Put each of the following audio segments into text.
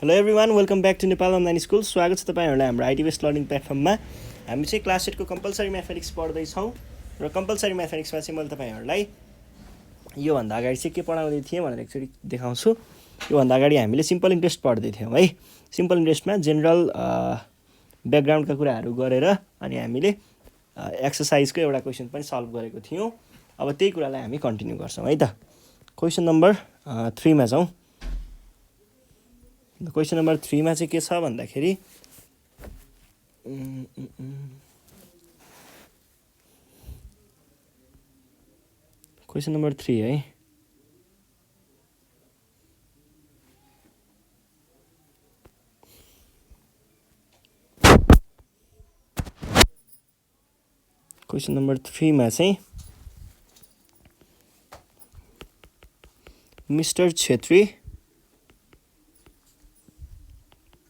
Hello everyone, welcome back to Nepal online school. स्वागत छ तपाईँहरूलाई हाम्रो आइटी बेस्ड लर्निङ प्लेटफर्ममा। हामी चाहिँ क्लास 8 को कम्पलसरी म्याथमेटिक्स पढ्दैछौँ र कम्पलसरी म्याथमेटिक्समा चाहिँ मैले तपाईँहरूलाई योभन्दा अगाडि चाहिँ के पढाउँदै थिएँ भनेर एकचोटि देखाउँछु। योभन्दा अगाडि हामीले सिम्पल इन्ट्रेस्ट पढ्दै थियौँ है। सिम्पल इन्ट्रेस्टमा जेनरल ब्याकग्राउन्डका कुराहरू गरेर अनि हामीले एक्सर्साइजको एउटा क्वेसन पनि सल्भ गरेको थियौँ। अब त्यही कुरालाई हामी कन्टिन्यू गर्छौँ है त। क्वेसन नम्बर 3 मा जाउँ। क्वेसन नम्बर 3 मा चाहिँ के छ भन्दाखेरि क्वेसन नम्बर 3 है। क्वेसन नम्बर 3 मा चाहिँ mister Chhetri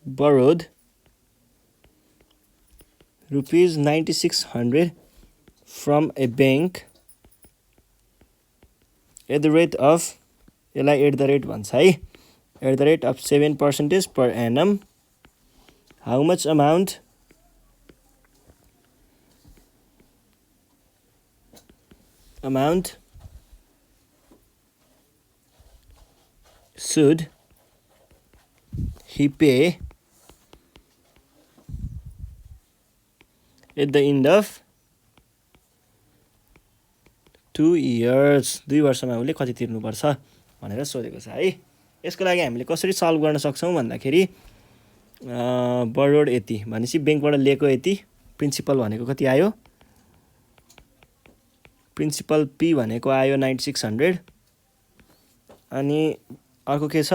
borrowed rupees 9600 from a bank at the rate of भन्छ है, at the rate of 7% per annum. How much amount should he pay at the end of 2 years? 2 वर्षमा उसले कति तिर्नुपर्छ भनेर सोधेको छ है। यसको लागि हामीले कसरी सल्भ गर्न सक्छौँ भन्दाखेरि बरोड यति भनेपछि ब्याङ्कबाट लिएको यति, प्रिन्सिपल भनेको कति आयो, प्रिन्सिपल पी भनेको आयो 9600 अनि अर्को के छ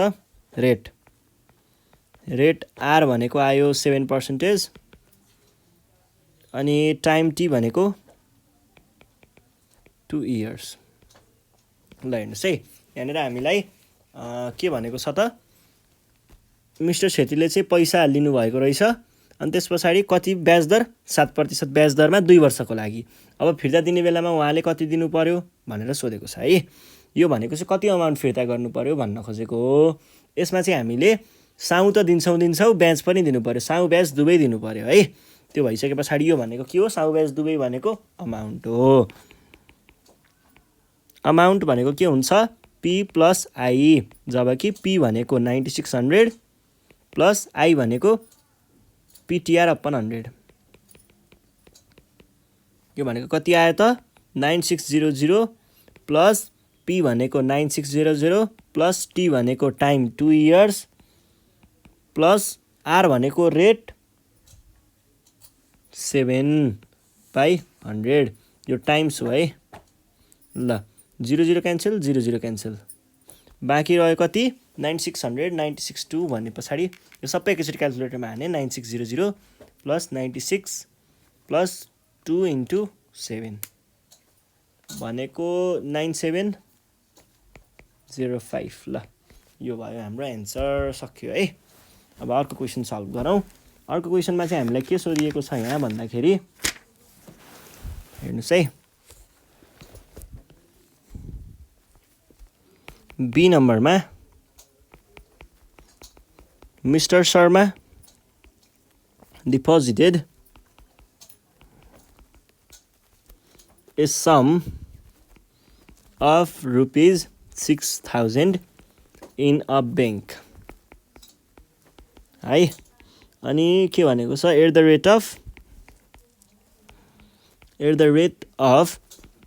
रेट आर भनेको आयो 7% अनि टाइम टी भनेको 2 इयर्स। ल हेर्नुहोस् है, यहाँनिर हामीलाई के भनेको छ त, मिस्टर छेत्रीले चाहिँ पैसा लिनुभएको रहेछ अनि त्यस पछाडि कति ब्याज दर, 7% ब्याज दरमा 2 वर्षको लागि। अब फिर्ता दिने बेलामा उहाँले कति दिनु पर्यो भनेर सोधेको छ है। यो भनेको चाहिँ कति अमाउन्ट फिर्ता गर्नु पर्यो भन्न खोजेको हो। यसमा चाहिँ हामीले साउ त दिन्छौँ ब्याज पनि दिनु पर्यो, साउ ब्याज दुवै दिनु पर्यो है। त्यो भइसके पछाडि यो भनेको के हो, साउ ब्याज दुवै भनेको अमाउन्ट हो। अमाउन्ट भनेको के हुन्छ, पी प्लस आई, जबकि पी भनेको 9600 प्लस आई भनेको पिटिआर अपन 100। यो भनेको कति आयो त, 9600 प्लस पी भनेको 9600 प्लस टी भनेको टाइम 2 इयर्स प्लस आर भनेको रेट 7/100। यो टाइम्स हो है। ल 00 क्यान्सल, 00 क्यान्सल, बाँकी रह्यो कति 9600 962 भने पछाडि यो सबै एकैचोटि क्यालकुलेटरमा हाने 9600 प्लस 96 प्लस 2 × 7 भनेको 9705। ल यो भयो हाम्रो एन्सर, सक्यो है। अब अर्को क्वेसन सल्भ गरौँ। अर्को क्वेसनमा चाहिँ हामीलाई के सोधिएको छ यहाँ भन्दाखेरि हेर्नुहोस् है, बी नम्बरमा mister Sharma deposited a sum of rupees 6000 in a bank है। अनि के भनेको छ, at the rate of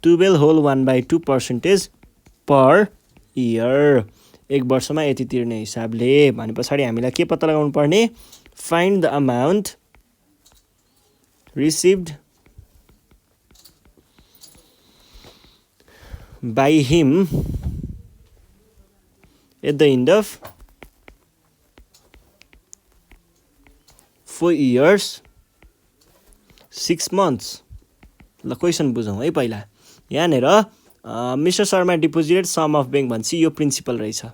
12.1/2% per year, एक वर्षमा यति तिर्ने हिसाबले भने पछाडि हामीलाई के पत्ता लगाउनु पर्ने, find the amount received by him at the end of 4 years 6 months। ल क्वेसन बुझौँ है पहिला। यहाँनिर mister Sharma deposited sum of bank भन्छ, यो प्रिन्सिपल रहेछ।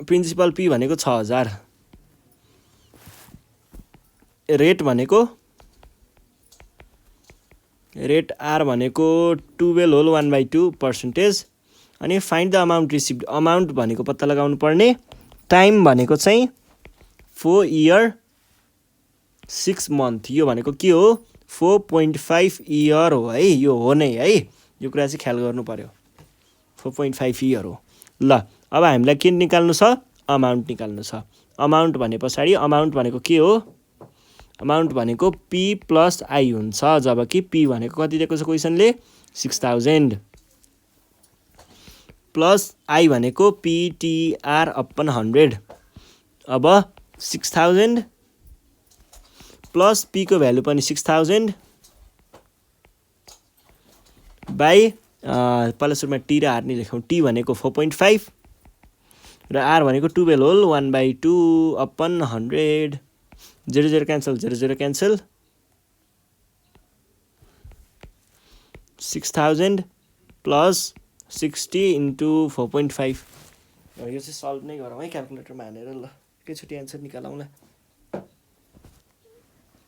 प्रिन्सिपल पी भनेको 6000, रेट भनेको रेट आर भनेको 12 होल 1/2% अनि find the amount received, amount भनेको पत्ता लगाउनु पर्ने, टाइम भनेको चाहिँ 4 इयर 6 मन्थ, यो भनेको के हो 4.5 इयर हो है, यो हो नै है, यो कुरा चाहिँ ख्याल गर्नु पर्यो, 4.5 इयर हो। ल अब हामीलाई के निकाल्नु छ, अमाउन्ट निकाल्नु छ। अमाउन्ट भने पछाडि अमाउन्ट भनेको के हो, अमाउन्ट भनेको पी प्लस आई हुन्छ, जब कि पी भनेको कति दिएको छ क्वेसनले 6000 प्लस आई भनेको पिटिआर अपन 100। अब 6000 प्लस पी को भ्यालु पनि 6000 बाई पहिला सुरुमा टी र आर नै लेखौँ, टी भनेको 4.5 र आर भनेको 12 whole 1/2 upon 100, 0 0 cancel 0 0 cancel, 6000 plus 60 into 4.5, यो चाहिँ सल्भ नै गरौँ है क्यालकुलेटरमा हानेर। ल एकैचोटि एन्सर निकालौँला।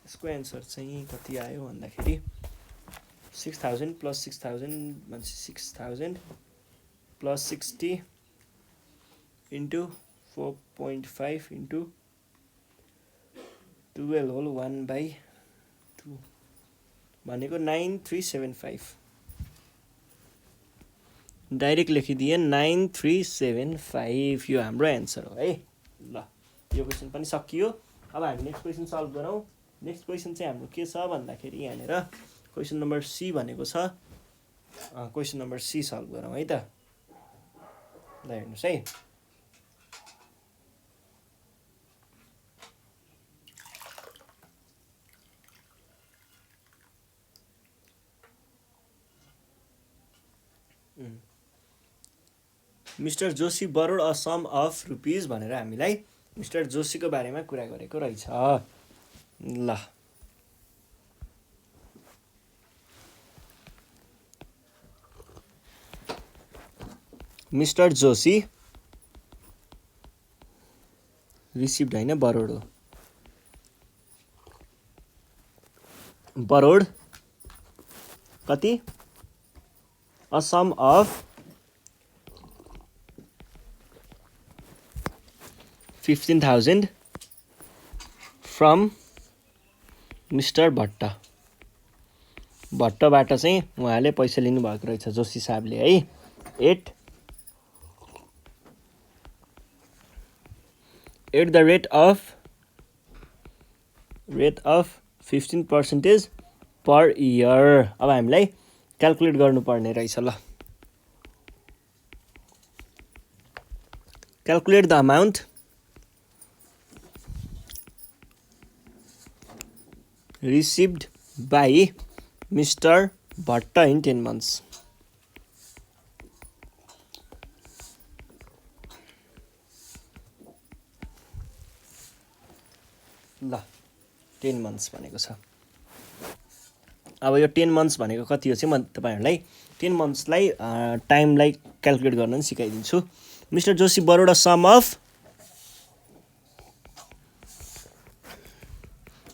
यसको एन्सर चाहिँ कति आयो भन्दाखेरि 6000 प्लस 6000 भनेपछि 6000 प्लस 60 इन्टु 4.5 इन्टु 12 होल 1/2 भनेको 9375, डाइरेक्ट लेखिदिए 9375, यो हाम्रो एन्सर हो है। ल यो क्वेसन पनि सकियो। अब हामी नेक्स्ट क्वेसन सल्भ गरौँ। नेक्स्ट क्वेसन चाहिँ हाम्रो के छ भन्दाखेरि यहाँनिर क्वेसन नम्बर सी भनेको छ, क्वेसन नम्बर सी सल्भ गरौँ है त। ल हेर्नुहोस् है, Mister Joshi borrowed a sum of rupees भनेर हामीलाई मिस्टर जोशीको बारेमा कुरा गरेको रहेछ। ल मिस्टर जोशी रिसिभ्ड होइन बरोड हो, बरोड कति a sum of 15,000 from Mister Bhatt, भट्टबाट चाहिँ उहाँले पैसा लिनुभएको रहेछ जोशी साहबले है, at the rate of 15% per year. अब हामीलाई क्यालकुलेट गर्नुपर्ने रहेछ। ल calculate the amount received by Mr. Bhatta in 10 months. ल 10 months भनेको छ। अब यो 10 months भनेको कति हो चाहिँ म तपाईहरुलाई 10 monthsलाई टाइमलाई क्यालकुलेट गर्न नि सिकाइदिन्छु। Mister Joshi borrowed a sum of,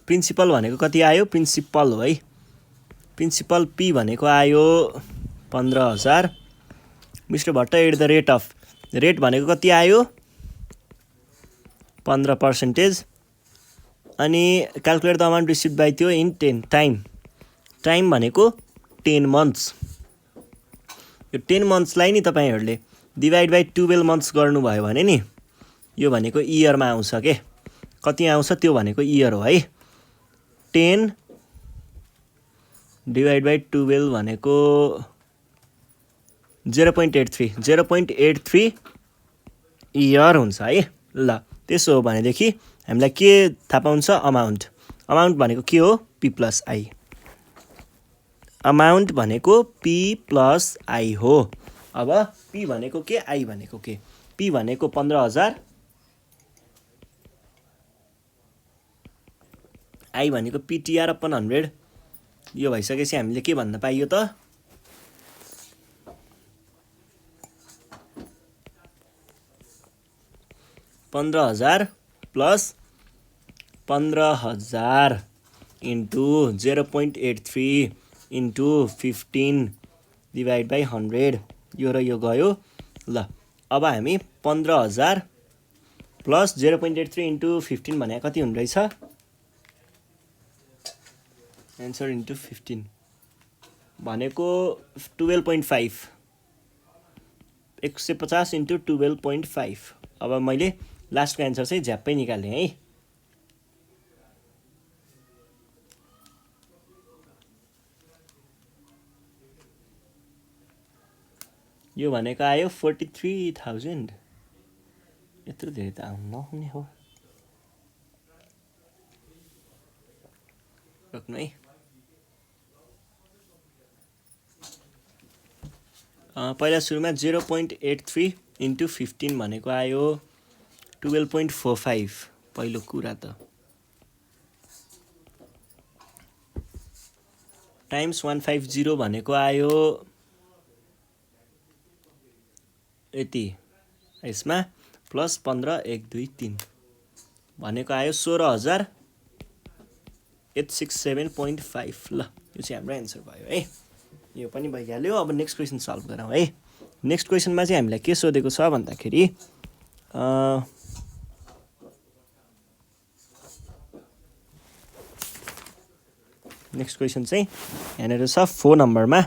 principal भनेको कति आयो, प्रिन्सिपल हो है, प्रिन्सिपल पी भनेको आयो 15,000। Mister Bhatt at the rate of, rate भनेको कति आयो 15%, अनि calculate the amount received by त्यो इन 10 टाइम, टाइम भनेको 10 months। यो 10 monthsलाई नि तपाईहरुले डिभाइड बाई 12 months गर्नुभयो भने नि यो भनेको इयरमा आउँछ के, कति आउँछ त्यो भनेको इयर हो है। 10 डिभाइड बाई 12 भनेको 0.83 इयर हुन्छ है। ल त्यसो हो भनेदेखि हामीलाई के थाहा पाउँछ, अमाउन्ट, अमाउन्ट भनेको के हो पी प्लस आई, अमाउन्ट भनेको पी प्लस आई हो। अब पी भनेको के, आई भनेको के, पी भनेको 15,000, आई भनेको पिटिआर अपन 100, यो भइसकेपछि हामीले के भन्न पाइयो त, $15,000 plus 15,000 into 0.83 into 15 divide by 100 यो र यो गयो ल। अब हामी 15,000 प्लस 0.83 इन्टु 15 भने कति हुने रहेछ? एन्सर इन्टु 15 भनेको 12.5 150 इन्टु 12.5। अब मैले लास्टको एन्सर चाहिँ झ्याप्पै निकालेँ है। यो भनेको आयो 43,000। यत्रो धेरै त आउनु नहुने हो। रोक्नु है। पहिला सुरुमा 0.83 इन्टु 15 भनेको आयो 12.45 पहिलो कुरा त। टाइम्स 150 भनेको आयो यति, यसमा प्लस 15 1 2 3 भनेको आयो 16,867.5। ल यो चाहिँ हाम्रो एन्सर भयो है। यो पनि भइहाल्यो। अब नेक्स्ट क्वेसन सल्भ गरौँ है। नेक्स्ट क्वेसनमा चाहिँ हामीलाई के सोधेको छ भन्दाखेरि नेक्स्ट क्वेसन चाहिँ यहाँनिर छ 4 नम्बरमा,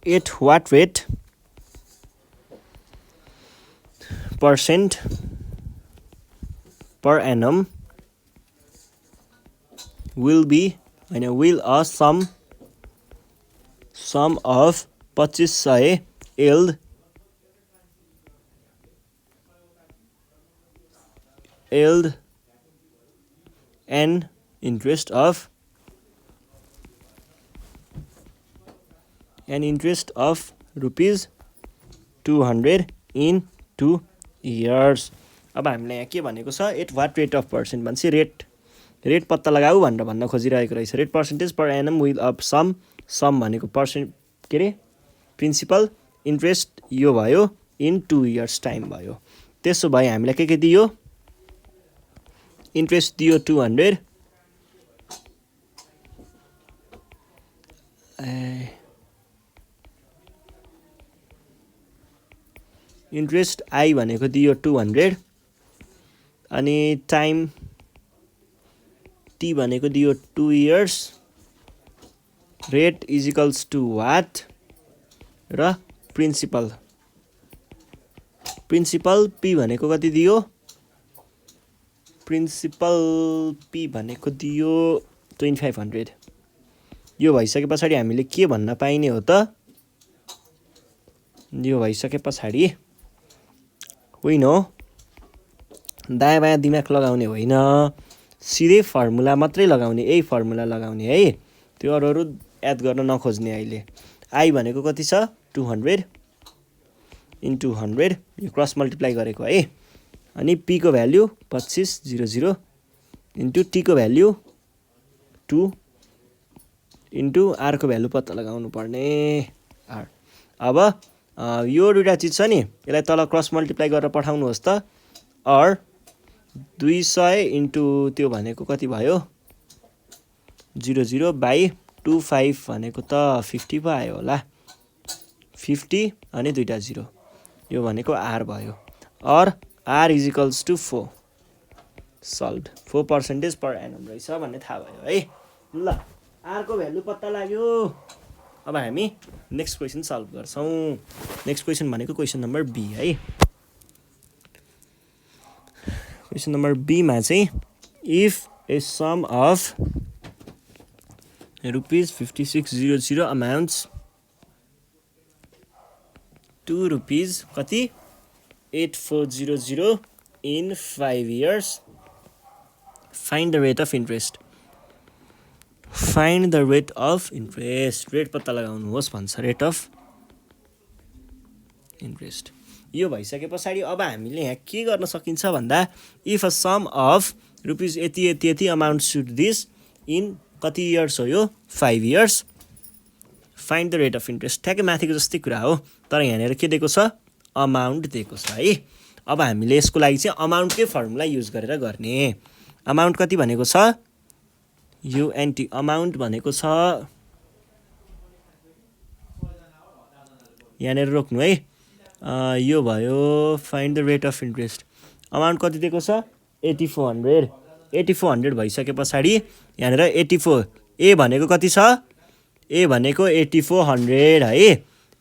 at what rate % per annum will a sum of 2500 yield an interest of rupees 200 in 2 years। अब हामीले यहाँ के भनेको छ? At what rate of percent भनेपछि रेट पत्ता लगाऊ भनेर भन्न खोजिरहेको रहेछ। Rate percentage per annum will of sum भनेको पर्सेन्ट के अरे प्रिन्सिपल इन्ट्रेस्ट यो भयो इन 2 years टाइम भयो। त्यसो भए हामीलाई के दियो? इन्ट्रेस्ट दियो 200, इन्ट्रेस्ट आई भनेको दियो 200 अनि टाइम टी भनेको दियो 2 years, rate is equals to what र प्रिन्सिपल पी भनेको कति दियो? प्रिन्सिपल पी भनेको दियो 2500। यो भइसके पछाडि हामीले के भन्न पाइने हो त? यो भइसके पछाडि होइन हो, दायाँ बायाँ दिमाग लगाउने होइन, सिधै फर्मुला मात्रै लगाउने, यही फर्मुला लगाउने है। त्यो अरू याद गर्न नखोज्ने। अहिले आई भनेको कति छ? 200 इन्टु 100, यो क्रस मल्टिप्लाई गरेको है। अनि पी को भ्याल्यु 2500 इन्टु टी को भ्याल्यु 2 इन्टु आर को भ्याल्यु पत्ता लगाउनु पर्ने आर। अब यो दुईटा चिज छ नि, यसलाई तल क्रस मल्टिप्लाई गरेर पठाउनुहोस् त। आर 200 इन्टु त्यो भनेको कति भयो? 00 बाई 25 भनेको त 50 पो आयो होला। 50 अनि दुईटा 0, यो भनेको आर भयो। और R is equals to 4 solve. 4% per annum रहेछ भन्ने थाहा भयो है। ल आर को भ्यालु पत्ता लाग्यो। अब हामी नेक्स्ट क्वेसन सल्भ गर्छौँ। नेक्स्ट क्वेसन भनेको क्वेसन नम्बर बी है। क्वेसन नम्बर बीमा चाहिँ if a sum of rupees 5600 amounts to rupees कति 8400 in 5 years, find the rate of interest. Find the rate of interest, rate पत्ता लगाउनुहोस् भन्छ, rate of interest. यो भइसके पछाडि अब हामीले यहाँ के गर्न सकिन्छ भन्दा if a sum of rupees यति यति यति अमाउन्ट सुड दिस इन कति इयर्स हो यो? 5 years, find the rate of interest. ठ्याक्कै माथिको जस्तै कुरा हो, तर यहाँनिर के दिएको छ? अमाउन्ट दिएको छ है। अब हामीले यसको लागि चाहिँ अमाउन्टकै फर्मुला युज गरेर गर्ने। अमाउन्ट कति भनेको छ? युएनटी अमाउन्ट भनेको छ यहाँनिर रोक्नु है। यो भयो find the rate of interest. Amount कति दिएको छ 8400। 8400 भइसके पछाडि यहाँनिर 84 ए भनेको कति छ ए भनेको 8400 है।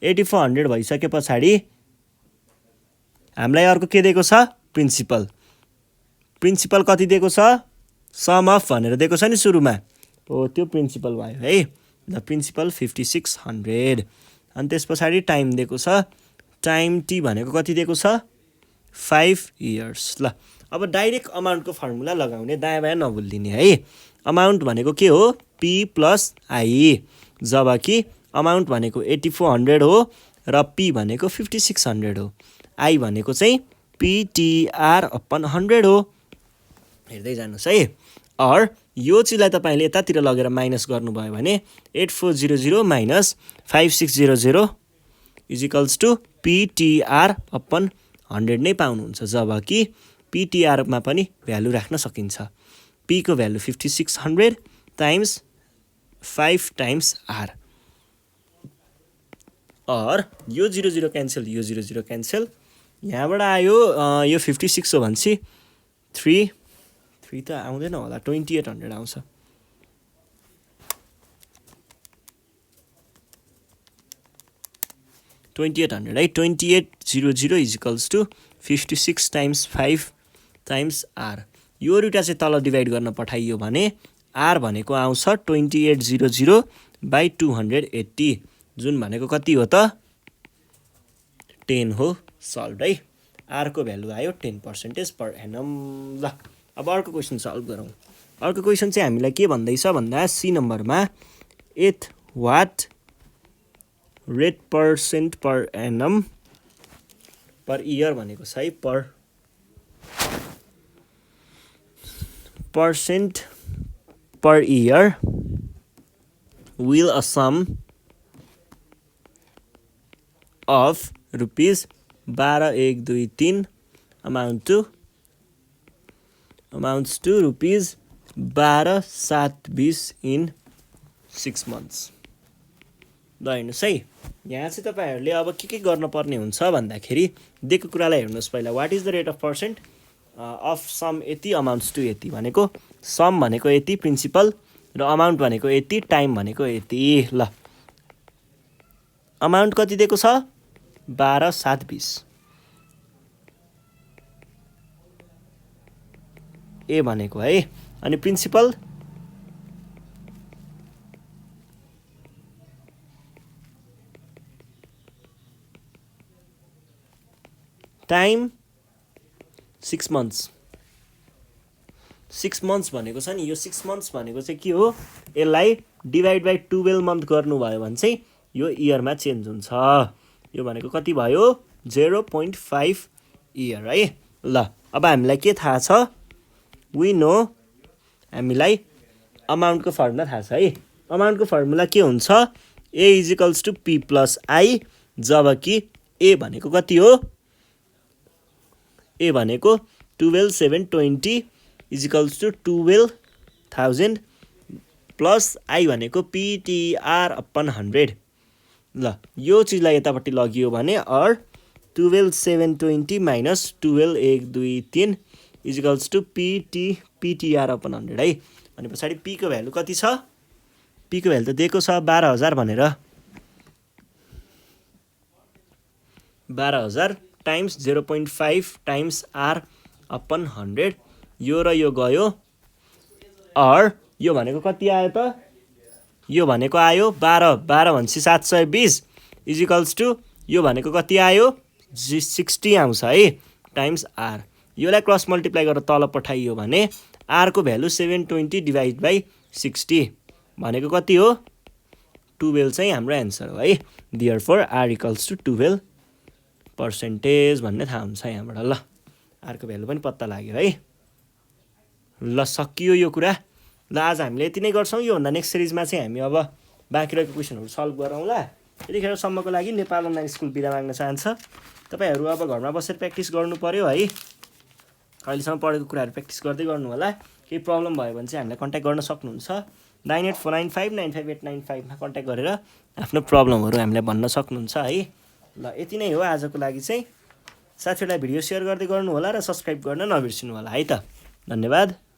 8400 भइसके पछाडि हामीलाई अर्को के दिएको छ प्रिन्सिपल। प्रिन्सिपल कति दिएको छ सम अफ भनेर दिएको छ नि सुरुमा हो त्यो प्रिन्सिपल भयो है। द प्रिन्सिपल 5600 अनि त्यस पछाडि टाइम दिएको छ। टाइम टी भनेको कति दिएको छ 5 इयर्स। ल अब डाइरेक्ट अमाउन्टको फर्मुला लगाउने दायाँ बायाँ नभुलिदिने है। अमाउन्ट भनेको के हो पी प्लस आई, जबकि अमाउन्ट भनेको 8400 हो र पी भनेको 5600 हो। आई भनेको चाहिँ पिटिआर अपन 100 हो। हेर्दै जानुहोस् है। अर यो चिजलाई तपाईँले यतातिर लगेर माइनस गर्नुभयो भने 8400 minus 5600 is equals to PTR upon 100 नै पाउनुहुन्छ, जबकि पिटिआरमा पनि भ्यालु राख्न सकिन्छ। पी को भ्यालु 5600 टाइम्स 5 टाइम्स आर। और यो 00 क्यान्सल, यो 00 क्यान्सल, यहाँबाट आयो यो 56 हो भनेपछि 3 त आउँदैन होला 2800 आउँछ। है 2800 is equals to 56 times 5 times R. यो दुईटा चाहिँ तल डिभाइड गर्न पठाइयो भने आर भनेको आउँछ 2800 बाई 280, जुन भनेको कति हो त 10 हो। सल्भ है। आर को भ्यालु आयो 10% पर एनम। ल अब अर्को क्वेसन सल्भ गरौँ। अर्को क्वेसन चाहिँ हामीलाई के भन्दैछ भन्दा सी नम्बरमा at what rate % per annum per year भनेको छ है। % per year will a sum of rupees 12,123 amounts to rupees 12,720 in 6 months। ल हेर्नुहोस् है, यहाँ चाहिँ तपाईँहरूले अब के गर्न पर्ने हुन्छ भन्दाखेरि दिएको कुरालाई हेर्नुहोस्। पहिला what is the rate of percent of sum यति अमाउन्ट्स टु यति भनेको सम भनेको यति प्रिन्सिपल र अमाउन्ट भनेको यति टाइम भनेको यति। ल अमाउन्ट कति दिएको छ 12,720 ए भनेको है। अनि प्रिन्सिपल टाइम 6 months। 6 months भनेको छ नि, यो 6 months भनेको चाहिँ के हो, यसलाई डिभाइड बाई 12 मन्थ गर्नुभयो भने चाहिँ यो इयरमा चेन्ज हुन्छ। यो भनेको कति भयो 0.5 इयर है। ल अब हामीलाई के थाहा छ, वी नो, हामीलाई अमाउन्टको फर्मुला थाहा छ है। अमाउन्टको फर्मुला के हुन्छ A is equals to P plus I, जबकि ए भनेको कति हो, ए भनेको 12,720 is equals to 12,000 plus I भनेको पिटिआर अपन 100। ल यो चिजलाई यतापट्टि लगियो भने अर 12,720 minus 12,123 is equals to PTR upon 100 है। अनि पछाडि पी को भ्यालु कति छ, पी को भ्यालु त दिएको छ 12,000 भनेर, 12,000 टाइम्स 0.5 टाइम्स आर अपन 100। यो र यो गयो, अर यो भनेको कति आयो त, यो भनेको आयो 12 भनेपछि 720 इज इक्वल्स टु यो भनेको कति आयो 60 आउँछ है टाइम्स आर। योलाई क्रस मल्टिप्लाई गरेर तल पठाइयो भने आर को भ्यालु 720 डिभाइड बाई 60 भनेको कति हो 12 चाहिँ हाम्रो एन्सर हो है। देयरफोर आर इक्वल्स टु 12% भन्ने थाहा हुन्छ यहाँबाट। ल आरको भ्यालु पनि पत्ता लाग्यो है। ल सकियो यो कुरा। ल आज हामीले यति नै गर्छौँ। योभन्दा नेक्स्ट सिरिजमा चाहिँ हामी अब बाँकी रहेको क्वेसनहरू सल्भ गरौँला। त्यतिखेरसम्मको लागि नेपाल अनलाइन स्कुल बिदा माग्न चाहन्छ। तपाईँहरू अब घरमा बसेर प्र्याक्टिस गर्नु पर्यो है। अहिलेसम्म पढेको कुराहरू प्र्याक्टिस गर्दै गर्नु होला। केही प्रब्लम भयो भने चाहिँ हामीलाई कन्ट्याक्ट गर्न सक्नुहुन्छ। 9849595895 मा कन्ट्याक्ट गरेर आफ्नो प्रब्लमहरू हामीलाई भन्न सक्नुहुन्छ है। ल यति नै हो आजको लागि चाहिँ। साथीहरूलाई भिडियो सेयर गर्दै गर्नु होला र सब्सक्राइब गर्न नबिर्सिनु होला है त। धन्यवाद।